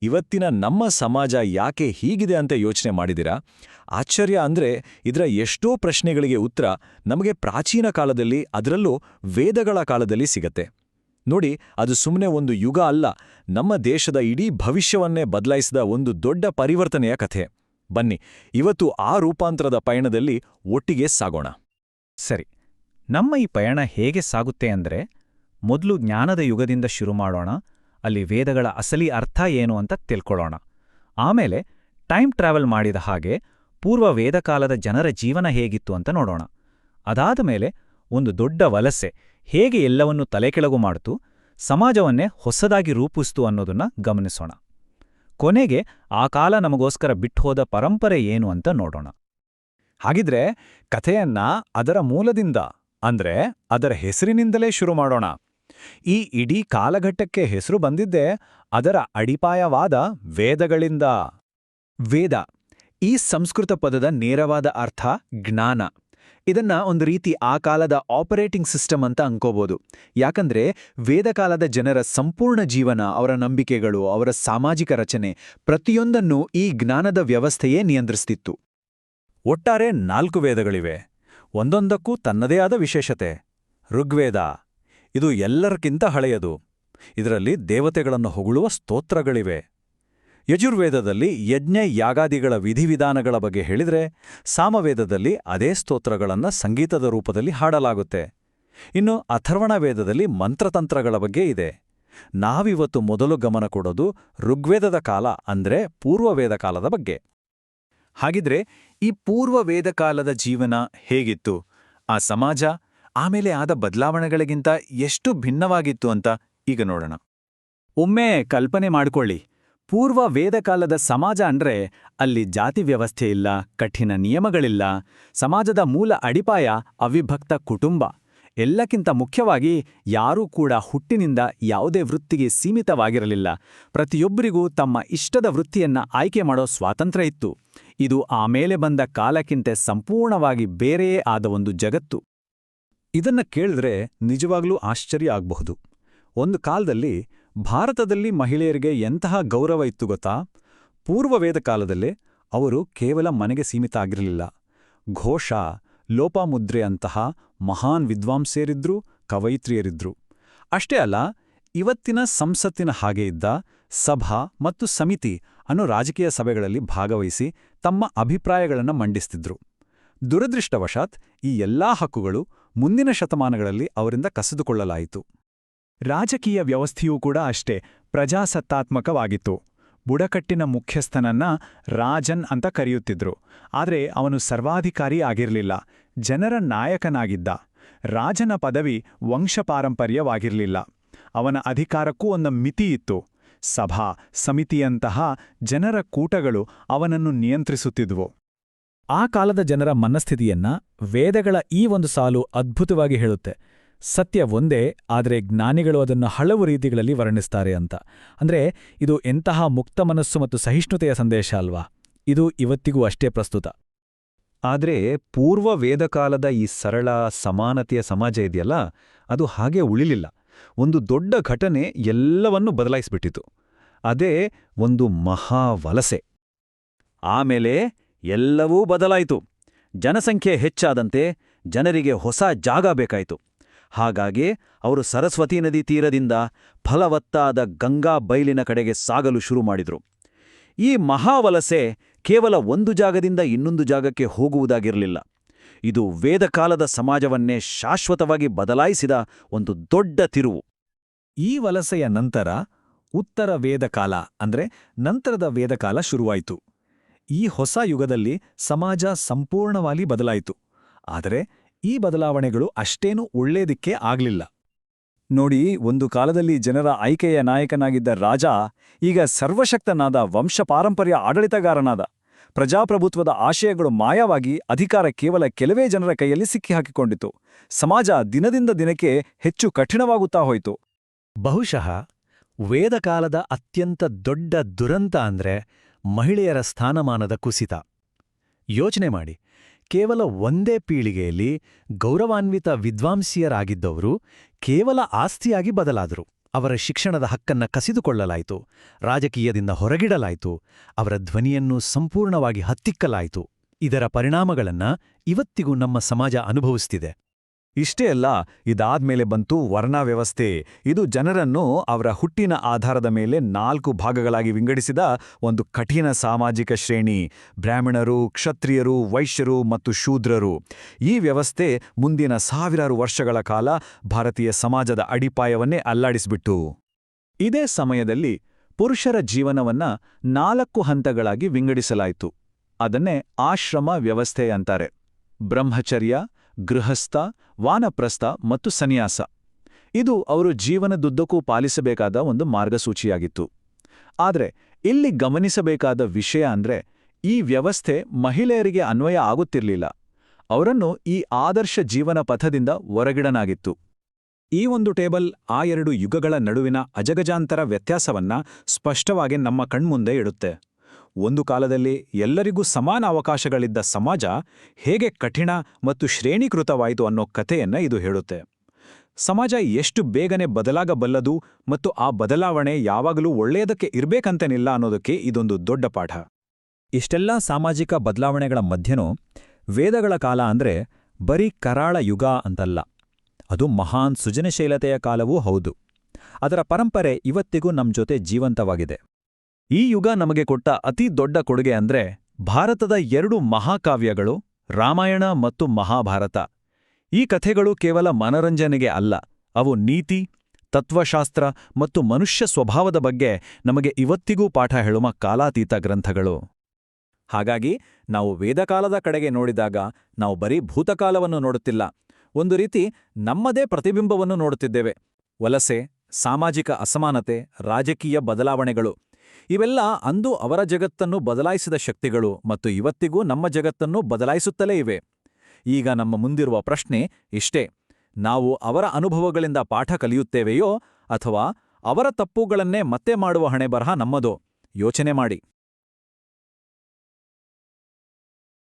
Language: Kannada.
ಇವತ್ತಿನ ನಮ್ಮ ಸಮಾಜ ಯಾಕೆ ಹೀಗಿದೆ ಅಂತ ಯೋಚನೆ ಮಾಡಿದಿರಾ? ಆಶ್ಚರ್ಯ ಅಂದ್ರೆ ಇದರ ಎಷ್ಟೋ ಪ್ರಶ್ನೆಗಳಿಗೆ ಉತ್ತರ ನಮಗೆ ಪ್ರಾಚೀನ ಕಾಲದಲ್ಲಿ, ಅದರಲ್ಲೂ ವೇದಗಳ ಕಾಲದಲ್ಲಿ ಸಿಗತ್ತೆ. ನೋಡಿ, ಅದು ಸುಮ್ಮನೆ ಒಂದು ಯುಗ ಅಲ್ಲ, ನಮ್ಮ ದೇಶದ ಇಡೀ ಭವಿಷ್ಯವನ್ನೇ ಬದಲಾಯಿಸಿದ ಒಂದು ದೊಡ್ಡ ಪರಿವರ್ತನೆಯ ಕಥೆ. ಬನ್ನಿ, ಇವತ್ತು ಆ ರೂಪಾಂತರದ ಪಯಣದಲ್ಲಿ ಒಟ್ಟಿಗೆ ಸಾಗೋಣ. ಸರಿ, ನಮ್ಮ ಈ ಪಯಣ ಹೇಗೆ ಸಾಗುತ್ತೆ ಅಂದ್ರೆ, ಮೊದಲು ಜ್ಞಾನದ ಯುಗದಿಂದ ಶುರು ಮಾಡೋಣ. ಅಲ್ಲಿ ವೇದಗಳ ಅಸಲಿ ಅರ್ಥ ಏನು ಅಂತ ತಿಳ್ಕೊಳ್ಳೋಣ. ಆಮೇಲೆ ಟೈಮ್ ಟ್ರಾವೆಲ್ ಮಾಡಿದ ಹಾಗೆ ಪೂರ್ವ ವೇದಕಾಲದ ಜನರ ಜೀವನ ಹೇಗಿತ್ತು ಅಂತ ನೋಡೋಣ. ಅದಾದ ಮೇಲೆ ಒಂದು ದೊಡ್ಡ ವಲಸೆ ಹೇಗೆ ಎಲ್ಲವನ್ನೂ ತಲೆಕೆಳಗು ಮಾಡ್ತು, ಸಮಾಜವನ್ನೇ ಹೊಸದಾಗಿ ರೂಪಿಸ್ತು ಅನ್ನೋದನ್ನ ಗಮನಿಸೋಣ. ಕೊನೆಗೆ ಆ ಕಾಲ ನಮಗೋಸ್ಕರ ಬಿಟ್ಟುಹೋದ ಪರಂಪರೆ ಏನು ಅಂತ ನೋಡೋಣ. ಹಾಗಿದ್ರೆ ಕಥೆಯನ್ನ ಅದರ ಮೂಲದಿಂದ, ಅಂದ್ರೆ ಅದರ ಹೆಸರಿನಿಂದಲೇ ಶುರು ಮಾಡೋಣ. ಈ ಇಡೀ ಕಾಲಘಟ್ಟಕ್ಕೆ ಹೆಸರು ಬಂದಿದ್ದೇ ಅದರ ಅಡಿಪಾಯವಾದ ವೇದಗಳಿಂದ. ವೇದ, ಈ ಸಂಸ್ಕೃತ ಪದದ ನೇರವಾದ ಅರ್ಥ ಜ್ಞಾನ. ಇದನ್ನ ಒಂದು ರೀತಿ ಆ ಕಾಲದ ಆಪರೇಟಿಂಗ್ ಸಿಸ್ಟಮ್ ಅಂತ ಅನ್ಕೋಬೋದು. ಯಾಕಂದ್ರೆ ವೇದಕಾಲದ ಜನರ ಸಂಪೂರ್ಣ ಜೀವನ, ಅವರ ನಂಬಿಕೆಗಳು, ಅವರ ಸಾಮಾಜಿಕ ರಚನೆ ಪ್ರತಿಯೊಂದನ್ನೂ ಈ ಜ್ಞಾನದ ವ್ಯವಸ್ಥೆಯೇ ನಿಯಂತ್ರಿಸ್ತಿತ್ತು. ಒಟ್ಟಾರೆ 4 ವೇದಗಳಿವೆ, ಒಂದೊಂದಕ್ಕೂ ತನ್ನದೇ ಆದ ವಿಶೇಷತೆ. ಋಗ್ವೇದ, ಇದು ಎಲ್ಲರಕ್ಕಿಂತ ಹಳೆಯದು. ಇದರಲ್ಲಿ ದೇವತೆಗಳನ್ನು ಹೊಗಳುವ ಸ್ತೋತ್ರಗಳಿವೆ. ಯಜುರ್ವೇದದಲ್ಲಿ ಯಜ್ಞ ಯಾಗಾದಿಗಳ ವಿಧಿವಿಧಾನಗಳ ಬಗ್ಗೆ ಹೇಳಿದ್ರೆ, ಸಾಮವೇದದಲ್ಲಿ ಅದೇ ಸ್ತೋತ್ರಗಳನ್ನು ಸಂಗೀತದ ರೂಪದಲ್ಲಿ ಹಾಡಲಾಗುತ್ತೆ. ಇನ್ನು ಅಥರ್ವಣ ವೇದದಲ್ಲಿ ಮಂತ್ರತಂತ್ರಗಳ ಬಗ್ಗೆ ಇದೆ. ನಾವಿವತ್ತು ಮೊದಲು ಗಮನ ಕೊಡೋದು ಋಗ್ವೇದದ ಕಾಲ, ಅಂದ್ರೆ ಪೂರ್ವವೇದ ಕಾಲದ ಬಗ್ಗೆ. ಹಾಗಿದ್ರೆ ಈ ಪೂರ್ವ ವೇದಕಾಲದ ಜೀವನ ಹೇಗಿತ್ತು? ಆ ಸಮಾಜ ಆಮೇಲೆ ಆದ ಬದಲಾವಣೆಗಳಿಗಿಂತ ಎಷ್ಟು ಭಿನ್ನವಾಗಿತ್ತು ಅಂತ ಈಗ ನೋಡೋಣ. ಒಮ್ಮೆ ಕಲ್ಪನೆ ಮಾಡ್ಕೊಳ್ಳಿ, ಪೂರ್ವ ವೇದಕಾಲದ ಸಮಾಜ ಅಂದ್ರೆ ಅಲ್ಲಿ ಜಾತಿ ವ್ಯವಸ್ಥೆ ಇಲ್ಲ, ಕಠಿಣ ನಿಯಮಗಳಿಲ್ಲ. ಸಮಾಜದ ಮೂಲ ಅಡಿಪಾಯ ಅವಿಭಕ್ತ ಕುಟುಂಬ. ಎಲ್ಲಕ್ಕಿಂತ ಮುಖ್ಯವಾಗಿ ಯಾರೂ ಕೂಡ ಹುಟ್ಟಿನಿಂದ ಯಾವುದೇ ವೃತ್ತಿಗೆ ಸೀಮಿತವಾಗಿರಲಿಲ್ಲ. ಪ್ರತಿಯೊಬ್ಬರಿಗೂ ತಮ್ಮ ಇಷ್ಟದ ವೃತ್ತಿಯನ್ನ ಆಯ್ಕೆ ಮಾಡೋ ಸ್ವಾತಂತ್ರ್ಯ ಇತ್ತು. ಇದು ಆಮೇಲೆ ಬಂದ ಕಾಲಕ್ಕಿಂತ ಸಂಪೂರ್ಣವಾಗಿ ಬೇರೆಯೇ ಆದ ಒಂದು ಜಗತ್ತು. ಇದನ್ನ ಕೇಳಿದ್ರೆ ನಿಜವಾಗ್ಲೂ ಆಶ್ಚರ್ಯ ಆಗಬಹುದು. ಒಂದು ಕಾಲದಲ್ಲಿ ಭಾರತದಲ್ಲಿ ಮಹಿಳೆಯರಿಗೆ ಎಂತಹ ಗೌರವ ಇತ್ತು ಗೊತ್ತಾ? ಪೂರ್ವವೇದ ಕಾಲದಲ್ಲೇ ಅವರು ಕೇವಲ ಮನೆಗೆ ಸೀಮಿತ ಆಗಿರಲಿಲ್ಲ. ಘೋಷ, ಲೋಪಾಮುದ್ರೆ ಅಂತಹ ಮಹಾನ್ ವಿದ್ವಾಂಸರಿದ್ರು, ಕವಯಿತ್ರಿಯರಿದ್ರು. ಅಷ್ಟೇ ಅಲ್ಲ, ಇವತ್ತಿನ ಸಂಸತ್ತಿನ ಹಾಗೆ ಇದ್ದ ಸಭಾ ಮತ್ತು ಸಮಿತಿ ಅನ್ನೋ ರಾಜಕೀಯ ಸಭೆಗಳಲ್ಲಿ ಭಾಗವಹಿಸಿ ತಮ್ಮ ಅಭಿಪ್ರಾಯಗಳನ್ನು ಮಂಡಿಸ್ತಿದ್ರು. ದುರದೃಷ್ಟವಶಾತ್ ಈ ಎಲ್ಲಾ ಹಕ್ಕುಗಳು ಮುಂದಿನ ಶತಮಾನಗಳಲ್ಲಿ ಅವರಿಂದ ಕಸಿದುಕೊಳ್ಳಲಾಯಿತು. ರಾಜಕೀಯ ವ್ಯವಸ್ಥೆಯೂ ಕೂಡ ಅಷ್ಟೇ ಪ್ರಜಾಸತ್ತಾತ್ಮಕವಾಗಿತ್ತು. ಬುಡಕಟ್ಟಿನ ಮುಖ್ಯಸ್ಥನನ್ನ ರಾಜನ್ ಅಂತ ಕರೆಯುತ್ತಿದ್ರು. ಆದರೆ ಅವನು ಸರ್ವಾಧಿಕಾರಿ ಆಗಿರಲಿಲ್ಲ, ಜನರ ನಾಯಕನಾಗಿದ್ದ. ರಾಜನ ಪದವಿ ವಂಶಪಾರಂಪರ್ಯವಾಗಿರಲಿಲ್ಲ. ಅವನ ಅಧಿಕಾರಕ್ಕೂ ಒಂದು ಮಿತಿಯಿತ್ತು. ಸಭಾ, ಸಮಿತಿಯಂತಹ ಜನರ ಕೂಟಗಳು ಅವನನ್ನು ನಿಯಂತ್ರಿಸುತ್ತಿದ್ವು. ಆ ಕಾಲದ ಜನರ ಮನಸ್ಥಿತಿಯನ್ನ ವೇದಗಳ ಈ ಒಂದು ಸಾಲು ಅದ್ಭುತವಾಗಿ ಹೇಳುತ್ತೆ. ಸತ್ಯ ಒಂದೇ, ಆದರೆ ಜ್ಞಾನಿಗಳು ಅದನ್ನು ಹಲವು ರೀತಿಗಳಲ್ಲಿ ವರ್ಣಿಸ್ತಾರೆ ಅಂತ. ಅಂದ್ರೆ ಇದು ಎಂತಹ ಮುಕ್ತ ಮನಸ್ಸು ಮತ್ತು ಸಹಿಷ್ಣುತೆಯ ಸಂದೇಶ ಅಲ್ವಾ? ಇದು ಇವತ್ತಿಗೂ ಅಷ್ಟೇ ಪ್ರಸ್ತುತ. ಆದ್ರೆ ಪೂರ್ವ ವೇದಕಾಲದ ಈ ಸರಳ ಸಮಾನತೆಯ ಸಮಾಜ ಇದೆಯಲ್ಲ, ಅದು ಹಾಗೆ ಉಳಿಲಿಲ್ಲ. ಒಂದು ದೊಡ್ಡ ಘಟನೆ ಎಲ್ಲವನ್ನೂ ಬದಲಾಯಿಸ್ಬಿಟ್ಟಿತು. ಅದೇ ಒಂದು ಮಹಾವಲಸೆ. ಆಮೇಲೆ ಎಲ್ಲವೂ ಬದಲಾಯಿತು. ಜನಸಂಖ್ಯೆ ಹೆಚ್ಚಾದಂತೆ ಜನರಿಗೆ ಹೊಸ ಜಾಗ ಬೇಕಾಯಿತು. ಹಾಗಾಗಿ ಅವರು ಸರಸ್ವತೀ ನದಿ ತೀರದಿಂದ ಫಲವತ್ತಾದ ಗಂಗಾ ಬೈಲಿನ ಕಡೆಗೆ ಸಾಗಲು ಶುರು ಮಾಡಿದ್ರು. ಈ ಮಹಾವಲಸೆ ಕೇವಲ ಒಂದು ಜಾಗದಿಂದ ಇನ್ನೊಂದು ಜಾಗಕ್ಕೆ ಹೋಗುವುದಾಗಿರಲಿಲ್ಲ. ಇದು ವೇದಕಾಲದ ಸಮಾಜವನ್ನೇ ಶಾಶ್ವತವಾಗಿ ಬದಲಾಯಿಸಿದ ಒಂದು ದೊಡ್ಡ ತಿರುವು. ಈ ವಲಸೆಯ ನಂತರ ಉತ್ತರ ವೇದಕಾಲ, ಅಂದ್ರೆ ನಂತರದ ವೇದಕಾಲ ಶುರುವಾಯಿತು. ಈ ಹೊಸ ಯುಗದಲ್ಲಿ ಸಮಾಜ ಸಂಪೂರ್ಣವಾಗಿ ಬದಲಾಯಿತು. ಆದರೆ ಈ ಬದಲಾವಣೆಗಳು ಅಷ್ಟೇನೂ ಒಳ್ಳೇದಿಕ್ಕೆ ಆಗ್ಲಿಲ್ಲ. ನೋಡಿ, ಒಂದು ಕಾಲದಲ್ಲಿ ಜನರ ಆಯ್ಕೆಯ ನಾಯಕನಾಗಿದ್ದ ರಾಜ ಈಗ ಸರ್ವಶಕ್ತನಾದ ವಂಶಪಾರಂಪರ್ಯ ಆಡಳಿತಗಾರನಾದ. ಪ್ರಜಾಪ್ರಭುತ್ವದ ಆಶಯಗಳು ಮಾಯವಾಗಿ ಅಧಿಕಾರ ಕೇವಲ ಕೆಲವೇ ಜನರ ಕೈಯಲ್ಲಿ ಸಿಕ್ಕಿಹಾಕಿಕೊಂಡಿತು. ಸಮಾಜ ದಿನದಿಂದ ದಿನಕ್ಕೆ ಹೆಚ್ಚು ಕಠಿಣವಾಗುತ್ತಾ ಹೋಯಿತು. ಬಹುಶಃ ವೇದಕಾಲದ ಅತ್ಯಂತ ದೊಡ್ಡ ದುರಂತ ಅಂದ್ರೆ ಮಹಿಳೆಯರ ಸ್ಥಾನಮಾನದ ಕುಸಿತ. ಯೋಚನೆ ಮಾಡಿ, ಕೇವಲ ಒಂದೇ ಪೀಳಿಗೆಯಲ್ಲಿ ಗೌರವಾನ್ವಿತ ವಿದ್ವಾಂಸಿಯರಾಗಿದ್ದವರು ಕೇವಲ ಆಸ್ತಿಯಾಗಿ ಬದಲಾದರು. ಅವರ ಶಿಕ್ಷಣದ ಹಕ್ಕನ್ನ ಕಸಿದುಕೊಳ್ಳಲಾಯಿತು, ರಾಜಕೀಯದಿಂದ ಹೊರಗಿಡಲಾಯಿತು, ಅವರ ಧ್ವನಿಯನ್ನು ಸಂಪೂರ್ಣವಾಗಿ ಹತ್ತಿಕ್ಕಲಾಯಿತು. ಇದರ ಪರಿಣಾಮಗಳನ್ನ ಇವತ್ತಿಗೂ ನಮ್ಮ ಸಮಾಜ ಅನುಭವಿಸ್ತಿದೆ. ಇಷ್ಟೇ ಅಲ್ಲ, ಇದಾದ್ಮೇಲೆ ಬಂತು ವರ್ಣ ವ್ಯವಸ್ಥೆ. ಇದು ಜನರನ್ನು ಅವರ ಹುಟ್ಟಿನ ಆಧಾರದ ಮೇಲೆ 4 ಭಾಗಗಳಾಗಿ ವಿಂಗಡಿಸಿದ ಒಂದು ಕಠಿಣ ಸಾಮಾಜಿಕ ಶ್ರೇಣಿ: ಬ್ರಾಹ್ಮಣರು, ಕ್ಷತ್ರಿಯರು, ವೈಶ್ಯರು ಮತ್ತು ಶೂದ್ರರು. ಈ ವ್ಯವಸ್ಥೆ ಮುಂದಿನ ಸಾವಿರಾರು ವರ್ಷಗಳ ಕಾಲ ಭಾರತೀಯ ಸಮಾಜದ ಅಡಿಪಾಯವನ್ನೇ ಅಲ್ಲಾಡಿಸಿಬಿಟ್ಟು. ಇದೇ ಸಮಯದಲ್ಲಿ ಪುರುಷರ ಜೀವನವನ್ನ 4 ಹಂತಗಳಾಗಿ ವಿಂಗಡಿಸಲಾಯಿತು. ಅದನ್ನೇ ಆಶ್ರಮ ವ್ಯವಸ್ಥೆ ಅಂತಾರೆ. ಬ್ರಹ್ಮಚರ್ಯ, ಗೃಹಸ್ಥ, ವಾನಪ್ರಸ್ಥ ಮತ್ತು ಸನ್ಯಾಸ. ಇದು ಅವರು ಜೀವನದುದ್ದಕ್ಕೂ ಪಾಲಿಸಬೇಕಾದ ಒಂದು ಮಾರ್ಗಸೂಚಿಯಾಗಿತ್ತು. ಆದರೆ ಇಲ್ಲಿ ಗಮನಿಸಬೇಕಾದ ವಿಷಯ ಅಂದ್ರೆ, ಈ ವ್ಯವಸ್ಥೆ ಮಹಿಳೆಯರಿಗೆ ಅನ್ವಯ ಆಗುತ್ತಿರಲಿಲ್ಲ. ಅವರನ್ನು ಈ ಆದರ್ಶ ಜೀವನ ಪಥದಿಂದ ಹೊರಗಿಡನಾಗಿತ್ತು. ಈ ಒಂದು ಟೇಬಲ್ ಆ 2 ಯುಗಗಳ ನಡುವಿನ ಅಜಗಜಾಂತರ ವ್ಯತ್ಯಾಸವನ್ನ ಸ್ಪಷ್ಟವಾಗಿ ನಮ್ಮ ಕಣ್ಮುಂದೆ ಇಡುತ್ತೆ. ಒಂದು ಕಾಲದಲ್ಲಿ ಎಲ್ಲರಿಗೂ ಸಮಾನ ಅವಕಾಶಗಳಿದ್ದ ಸಮಾಜ ಹೇಗೆ ಕಠಿಣ ಮತ್ತು ಶ್ರೇಣೀಕೃತವಾಯಿತು ಅನ್ನೋ ಕಥೆಯನ್ನ ಇದು ಹೇಳುತ್ತೆ. ಸಮಾಜ ಎಷ್ಟು ಬೇಗನೆ ಬದಲಾಗಬಲ್ಲದು ಮತ್ತು ಆ ಬದಲಾವಣೆ ಯಾವಾಗಲೂ ಒಳ್ಳೆಯದಕ್ಕೆ ಇರ್ಬೇಕಂತೇನಿಲ್ಲ ಅನ್ನೋದಕ್ಕೆ ಇದೊಂದು ದೊಡ್ಡ ಪಾಠ. ಇಷ್ಟೆಲ್ಲ ಸಾಮಾಜಿಕ ಬದಲಾವಣೆಗಳ ಮಧ್ಯನೂ ವೇದಗಳ ಕಾಲ ಅಂದ್ರೆ ಬರೀ ಕರಾಳ ಯುಗ ಅಂತಲ್ಲ, ಅದು ಮಹಾನ್ ಸೃಜನಶೀಲತೆಯ ಕಾಲವೂ ಹೌದು. ಅದರ ಪರಂಪರೆ ಇವತ್ತಿಗೂ ನಮ್ ಜೊತೆ ಜೀವಂತವಾಗಿದೆ. ಈ ಯುಗ ನಮಗೆ ಕೊಟ್ಟ ಅತಿ ದೊಡ್ಡ ಕೊಡುಗೆ ಅಂದ್ರೆ ಭಾರತದ 2 ಮಹಾಕಾವ್ಯಗಳು, ರಾಮಾಯಣ ಮತ್ತು ಮಹಾಭಾರತ. ಈ ಕಥೆಗಳು ಕೇವಲ ಮನರಂಜನೆಗೆ ಅಲ್ಲ, ಅವು ನೀತಿ, ತತ್ವಶಾಸ್ತ್ರ ಮತ್ತು ಮನುಷ್ಯ ಸ್ವಭಾವದ ಬಗ್ಗೆ ನಮಗೆ ಇವತ್ತಿಗೂ ಪಾಠ ಹೇಳುವ ಕಾಲಾತೀತ ಗ್ರಂಥಗಳು. ಹಾಗಾಗಿ ನಾವು ವೇದಕಾಲದ ಕಡೆಗೆ ನೋಡಿದಾಗ ನಾವು ಬರೀ ಭೂತಕಾಲವನ್ನು ನೋಡುತ್ತಿಲ್ಲ, ಒಂದು ರೀತಿ ನಮ್ಮದೇ ಪ್ರತಿಬಿಂಬವನ್ನು ನೋಡುತ್ತಿದ್ದೇವೆ. ವಲಸೆ, ಸಾಮಾಜಿಕ ಅಸಮಾನತೆ, ರಾಜಕೀಯ ಬದಲಾವಣೆಗಳು ಇವೆಲ್ಲ ಅಂದು ಅವರ ಜಗತ್ತನ್ನು ಬದಲಾಯಿಸಿದ ಶಕ್ತಿಗಳು ಮತ್ತು ಇವತ್ತಿಗೂ ನಮ್ಮ ಜಗತ್ತನ್ನು ಬದಲಾಯಿಸುತ್ತಲೇ ಇವೆ. ಈಗ ನಮ್ಮ ಮುಂದಿರುವ ಪ್ರಶ್ನೆ ಇಷ್ಟೇ: ನಾವು ಅವರ ಅನುಭವಗಳಿಂದ ಪಾಠ ಕಲಿಯುತ್ತೇವೆಯೋ ಅಥವಾ ಅವರ ತಪ್ಪುಗಳನ್ನೇ ಮತ್ತೆ ಮಾಡುವ ಹಣೆಬರಹ ನಮ್ಮದೋ? ಯೋಚನೆ ಮಾಡಿ.